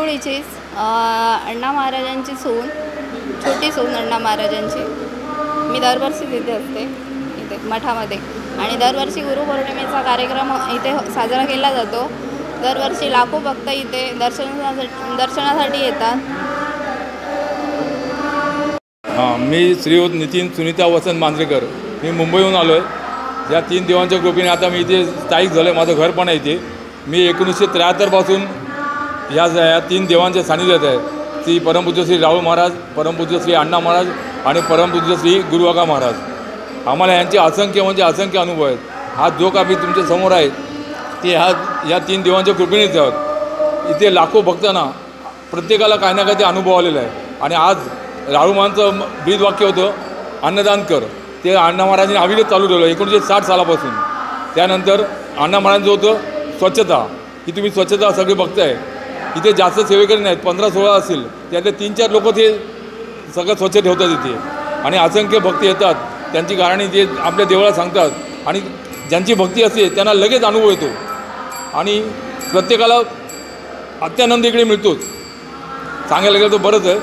माहुळीचीच अण्णा महाराजांची सून, छोटी सून अण्णा महाराजांची. मी दरवर्षी तिथे असते इथे मठामध्ये आणि दरवर्षी गुरुपौर्णिमेचा कार्यक्रम इथे साजरा केला जातो. दरवर्षी लाखो भक्त इथे दर्शनासाठी येतात. मी श्रीयुत नितीन सुनीता वसंत मांजरेकर. मी मुंबईहून आलो आहे. या 3 देवांच्या कृपेने आता मी इथे स्थायिक झालो आहे. माझं घर पण आहे इथे. मी 1973पासून या 3 देवांच्या सानिध्यात आहे. श्री परमपूज्य श्री राहुल महाराज, परमपूज्य श्री अण्णा महाराज आणि परमपूज्य श्री गुरुवाका महाराज. आम्हाला यांचे असंख्य अनुभव आहेत. हा जो का मी तुमच्या समोर आहे ते या 3 देवांच्या कृपेनेच आहोत. इथे लाखो भक्तांना प्रत्येकाला काही ना काही अनुभव आलेला आहे. आणि आज राहुल महाराजांचं ब्रीद वाक्य होतं अन्नदान कर. ते अण्णा महाराजांनी अविरत चालू ठेवलं 1960 सालापासून. त्यानंतर अण्णा महाराजांचं होतं स्वच्छता, की तुम्ही स्वच्छता सगळे बघताय. इथे जास्त सेवेकरी नाहीत, 15-16 असतील. त्यातले 3-4 लोक ते सगळं स्वच्छ ठेवतात इथे. आणि असंख्य भक्त येतात, त्यांची गाणी जे आपल्या देवाला सांगतात. आणि ज्यांची भक्ती असते त्यांना लगेच अनुभव येतो. आणि प्रत्येकाला अत्यानंद इकडे मिळतोच. सांगायला गेलं तर बरंच आहे.